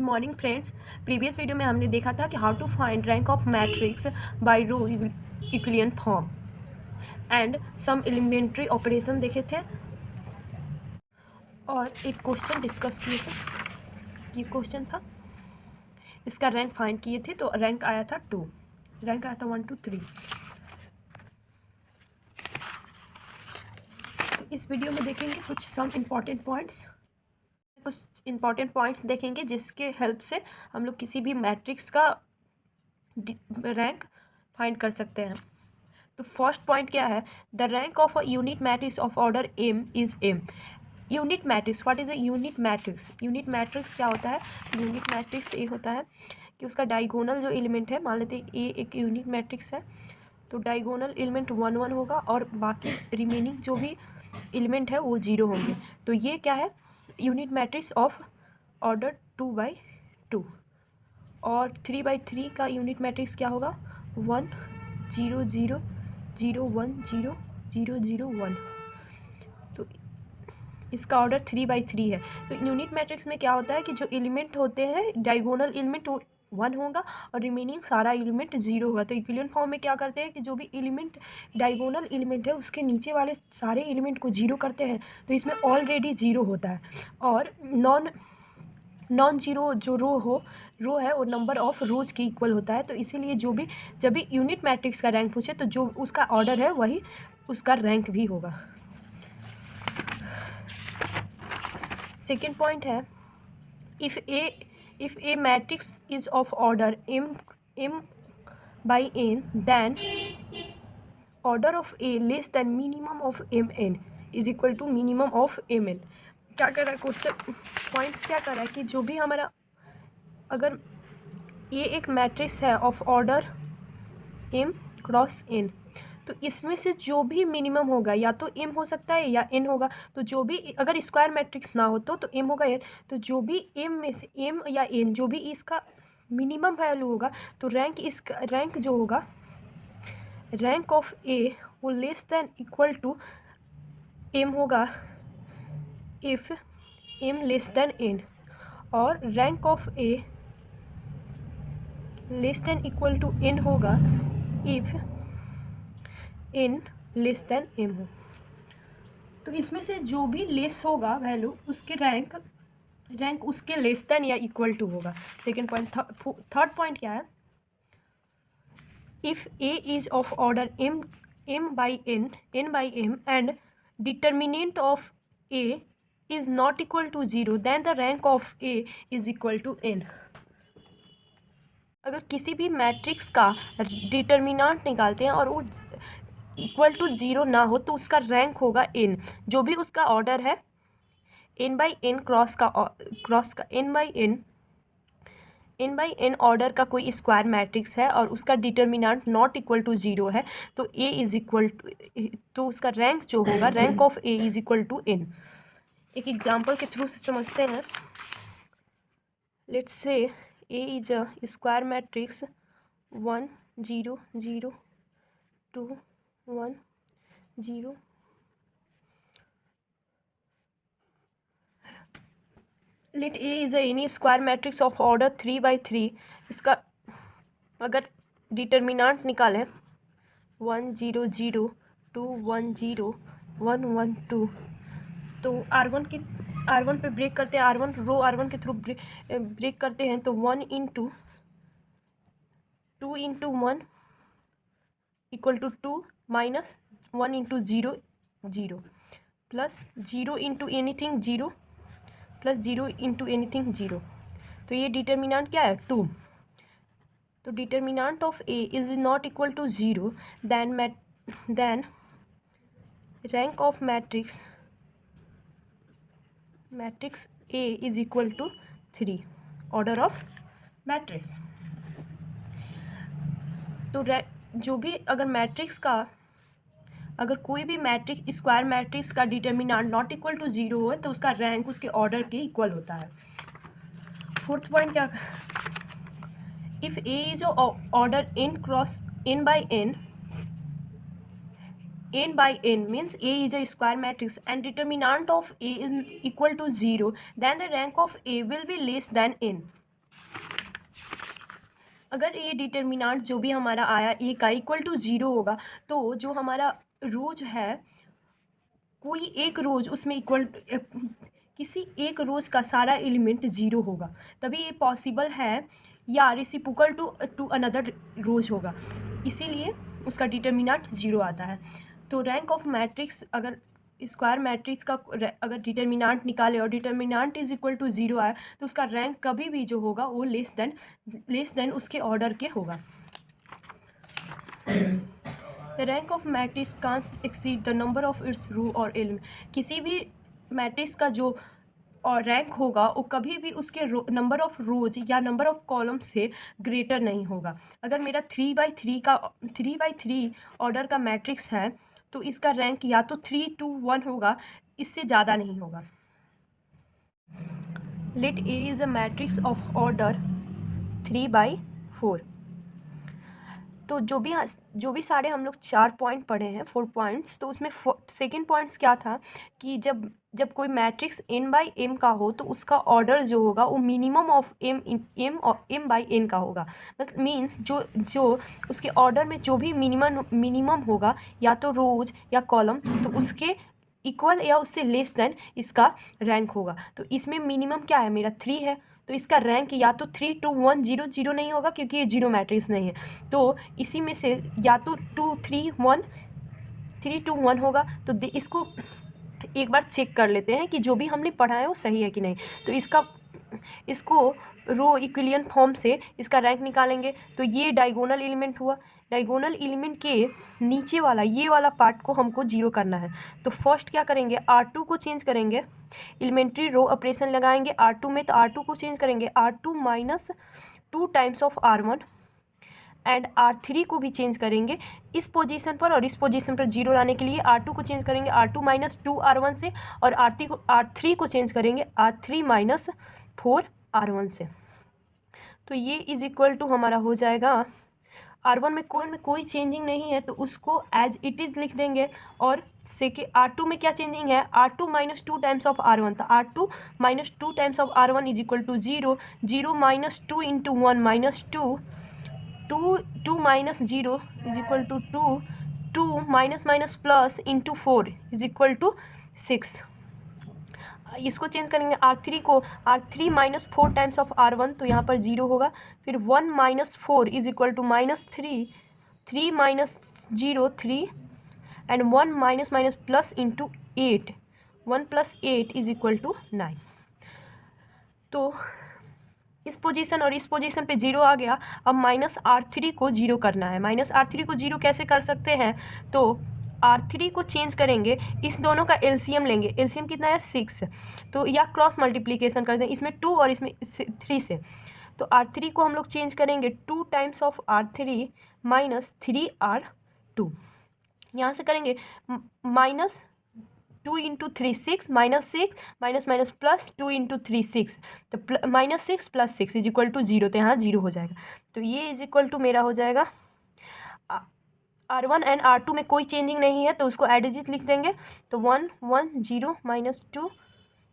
Morning friends. Previous video में हमने देखा था कि how to find rank of matrix by row Euclidean form and some elementary operation देखे थे और एक क्वेश्चन डिस्कस किए थे। ये क्वेश्चन था, इसका रैंक फाइंड किए थे तो रैंक आया था 2, रैंक आया था 1 2 3। तो इस वीडियो में देखेंगे कुछ सम इम्पॉर्टेंट पॉइंट्स, देखेंगे जिसके हेल्प से हम लोग किसी भी मैट्रिक्स का रैंक फाइंड कर सकते हैं। तो फर्स्ट पॉइंट क्या है? The rank of a unit matrix of order m is m. Unit matrix, what is a unit matrix? Unit matrix क्या होता है? यूनिट मैट्रिक्स ये होता है कि उसका डायगोनल जो एलिमेंट है, मान लेते हैं ए एक यूनिट मैट्रिक्स है, तो डायगोनल एलिमेंट 1 1 होगा और बाकी रिमेनिंग जो भी एलिमेंट है वो 0 होंगे। तो ये क्या है? Unit matrix of order 2/2। और 3/3 का यूनिट मैट्रिक्स क्या होगा? 1 0 0 0 1 0 0 0 1। तो इसका ऑर्डर 3/3 है। तो यूनिट मैट्रिक्स में क्या होता है कि जो एलिमेंट होते हैं डायगोनल एलिमेंट वो 1 होगा और रिमेनिंग सारा एलिमेंट 0 होगा। तो यूक्लिडियन फॉर्म में क्या करते हैं कि जो भी एलिमेंट डायगोनल एलिमेंट है उसके नीचे वाले सारे एलिमेंट को 0 करते हैं। तो इसमें ऑलरेडी 0 होता है। और नॉन जीरो जो रो है वो नंबर ऑफ रोज के इक्वल होता है। तो इसीलिए जब भी यूनिट मैट्रिक्स का रैंक पूछे तो जो उसका ऑर्डर है वही उसका रैंक भी होगा। सेकेंड पॉइंट है, if a matrix is of order m by n then order of a less than minimum of mn is equal to minimum of mn। क्या कर रहा है क्वेश्चन पॉइंट्स? क्या कर रहा है कि जो भी हमारा अगर ये एक मैट्रिक्स है of order m cross n, तो इसमें से जो भी मिनिमम होगा या तो m हो सकता है या n होगा। तो जो भी अगर स्क्वायर मैट्रिक्स ना हो तो m होगा n। तो जो भी m में से m या n जो भी इसका मिनिमम वैल्यू होगा तो रैंक जो होगा रैंक ऑफ a वो less than equal to m होगा if m less than n, और rank of a less than equal to n होगा if n less than m हो। तो इसमें से जो भी लेस होगा वैल्यू उसके रैंक उसके लेस देन या इक्वल टू होगा। Second point. थर्ड पॉइंट क्या है? If a is of order m by m and determinant of a is not equal to 0 then the rank of a is equal to n। अगर किसी भी matrix का determinant निकालते हैं और वो इक्वल टू 0 ना हो तो उसका रैंक होगा n। जो भी उसका ऑर्डर है n/n क्रॉस का n/n ऑर्डर का कोई स्क्वायर मैट्रिक्स है और उसका डिटर्मिनेंट नॉट इक्वल टू 0 है तो a इज इक्वल टू, तो उसका रैंक जो होगा rank of a is equal to n। एक एग्जांपल के थ्रू से समझते हैं। Let's say a is a square matrix 1 0 0 2 1 0। Let a is any square matrix of order 3/3। इसका अगर डिटर्मिनेंट निकालें 1 0 0 2 1 0 1 1 2, तो R1 पे ब्रेक करते हैं, R1 के थ्रू ब्रेक करते हैं तो 1 × 2 × 1 equal to 2 minus 1 × 0 0 plus 0 × anything 0 plus 0 × anything 0। तो ये डिटर्मिनेंट क्या है? 2। तो determinant of a is not equal to 0 then rank of matrix a is equal to 3, order of matrix. तो जो भी अगर कोई भी मैट्रिक्स स्क्वायर मैट्रिक्स का डिटर्मिनेंट नॉट इक्वल टू 0 हो तो उसका रैंक उसके ऑर्डर के इक्वल होता है। फोर्थ पॉइंट क्या? If a is order n by n means a is a square matrix and determinant of a is equal to 0 then the rank of a will be less than n। अगर ये determinant जो भी हमारा आया ए का equal to 0 होगा तो जो हमारा रोज है कोई एक रोज उसमें इक्वल किसी एक रोज का सारा एलिमेंट 0 होगा, तभी ये पॉसिबल है, या रेसिप्रोकल टू अनदर रोज होगा, इसीलिए उसका डिटर्मिनेंट 0 आता है। तो रैंक ऑफ मैट्रिक्स, अगर स्क्वायर मैट्रिक्स का अगर डिटर्मिनेंट निकाले और डिटर्मिनेंट इज इक्वल टू 0 आए तो उसका रैंक कभी भी जो होगा वो लेस देन उसके ऑर्डर के होगा। The rank of matrix can't exceed the number of its row और element। किसी भी मैट्रिक्स का जो और रैंक होगा वो कभी भी उसके नंबर ऑफ रोज या नंबर ऑफ कॉलम से ग्रेटर नहीं होगा। अगर मेरा 3/3 ऑर्डर का मैट्रिक्स है तो इसका रैंक या तो 3, 2, 1 होगा, इससे ज़्यादा नहीं होगा। Let A is a matrix of order 3/4। तो जो भी सारे हम लोग 4 पॉइंट पढ़े हैं, 4 पॉइंट्स, तो उसमें सेकेंड पॉइंट्स क्या था कि जब कोई मैट्रिक्स n/m का हो तो उसका ऑर्डर जो होगा वो मिनिमम ऑफ m/n का होगा। मतलब मीन्स जो उसके ऑर्डर में जो भी मिनिमम होगा या तो रोज या कॉलम, तो उसके इक्वल या उससे लेस देन इसका रैंक होगा। तो इसमें मिनिमम क्या है, मेरा 3 है, तो इसका रैंक या तो 3, 2, 1, 0, 0 नहीं होगा क्योंकि ये 0 मैट्रिक्स नहीं है। तो इसी में से या तो 2, 3, 1, 3, 2, 1 होगा। तो इसको एक बार चेक कर लेते हैं कि जो भी हमने पढ़ा है वो सही है कि नहीं। तो इसको रो इक्विलियन फॉर्म से इसका रैंक निकालेंगे। तो ये डायगोनल एलिमेंट हुआ, डायगोनल एलिमेंट के नीचे वाला ये वाला पार्ट को हमको 0 करना है। तो फर्स्ट क्या करेंगे, R2 को चेंज करेंगे, एलिमेंट्री रो ऑपरेशन लगाएंगे R2 में, तो R2 को चेंज करेंगे R2 - 2 times of R1 and R3 को भी चेंज करेंगे इस पोजीशन पर, और इस पोजीशन पर 0 लाने के लिए R2 को चेंज करेंगे R2 - 2 R1 से, और R3 को चेंज करेंगे R3 - 4 R1 से। तो ये इज इक्वल टू हमारा हो जाएगा R1 में कोई चेंजिंग नहीं है तो उसको एज इट इज़ लिख देंगे, और R2 में क्या चेंजिंग है, R2 - 2 टाइम्स ऑफ R1, तो R2 - 2 times of R1 is equal to 0, 0 - 2 into 1 -2, 2 - 0 is equal to 2, 2 minus plus into 4 is equal to 6। इसको चेंज करेंगे R3 को, R3 - 4 टाइम्स ऑफ R1, तो यहाँ पर 0 होगा। फिर 1 - 4 is equal to -3, 3 - 0 3, and 1 minus plus into 8, 1 + 8 is equal to 9। तो इस पोजीशन और इस पोजीशन पे 0 आ गया। अब -R3 को 0 करना है। -R3 को 0 कैसे कर सकते हैं, तो R3 को चेंज करेंगे, इस दोनों का एलसीएम लेंगे, एलसीएम कितना है 6, तो या क्रॉस मल्टीप्लिकेशन कर दें इसमें 2 और इसमें 3 से। तो R3 को हम लोग चेंज करेंगे 2 टाइम्स ऑफ R3 - 3R2, यहाँ से करेंगे -2 इंटू 3 6, -6 माइनस प्लस 2 इंटू 3 6, तो -6 + 6 इज इक्वल टू 0, तो यहाँ 0 हो जाएगा। तो ये इज इक्वल टू मेरा हो जाएगा R1 एंड R2 में कोई चेंजिंग नहीं है तो उसको एड इज इट लिख देंगे। तो 1 1 0 -2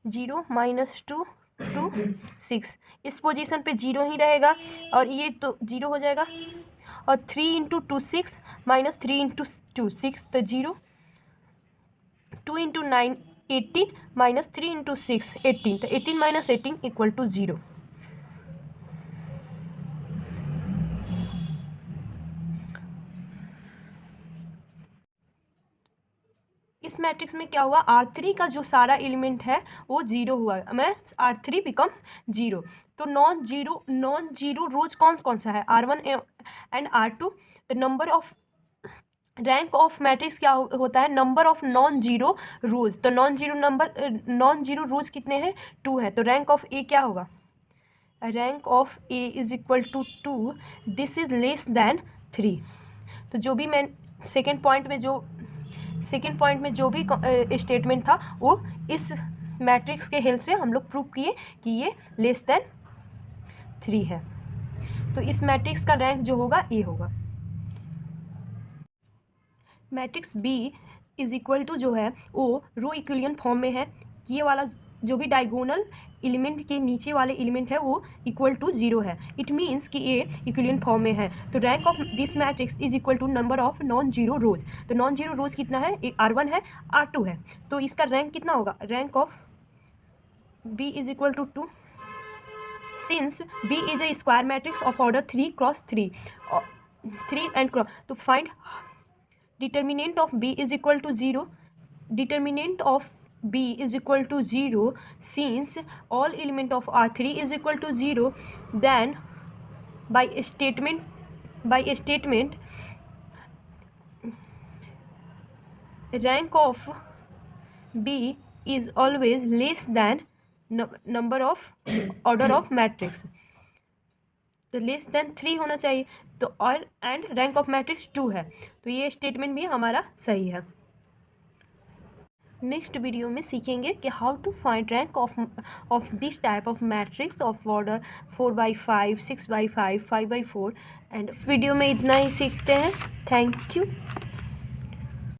0 -2 2 6, इस पोजीशन पे 0 ही रहेगा, और ये तो 0 हो जाएगा। और 3 इंटू 2 6 -3 इंटू 2 6, तो 0, 2 इंटू 9 18 -3 इंटू 6 18, तो 18 - 18 इक्वल टू 0। इस मैट्रिक्स में क्या हुआ, R3 का जो सारा एलिमेंट है वो 0 हुआ, मैं R3 बिकम 0। तो नॉन जीरो रोज कौन सा है, R1 and R2। The number of rank of matrix क्या होता है, number of non zero rows. तो नॉन जीरो रोज कितने हैं, 2 है, तो रैंक ऑफ ए क्या होगा, rank of A is equal to 2, this is less than 3। तो जो भी मैं सेकेंड पॉइंट में जो भी स्टेटमेंट था वो इस मैट्रिक्स के हेल्प से हम लोग प्रूव किए कि ये लेस देन 3 है। तो इस मैट्रिक्स का रैंक जो होगा ए होगा। Matrix B is equal to जो है वो रो इक्विलियन फॉर्म में है, ये वाला जो भी डायगोनल एलिमेंट के नीचे वाले एलिमेंट है वो इक्वल टू 0 है। इट मीन्स कि ये इक्विलियन फॉर्म में है। तो rank of this matrix is equal to number of non zero rows. तो नॉन जीरो रोज कितना है, एक R1 है, R2 है, तो इसका रैंक कितना होगा, rank of B is equal to 2। Since B is a square matrix of order 3 cross 3 and cross, तो find determinant of B is equal to 0। determinant of B is equal to 0 since all element of R3 is equal to 0, then by statement rank of B is always less than number of order of matrix, तो less than 3 होना चाहिए, तो और and rank of matrix 2 है, तो ये statement भी हमारा सही है। नेक्स्ट वीडियो में सीखेंगे कि how to find rank of this type of matrix of order 4/5, 6/5, 5/4 and इस वीडियो में इतना ही सीखते हैं। Thank you.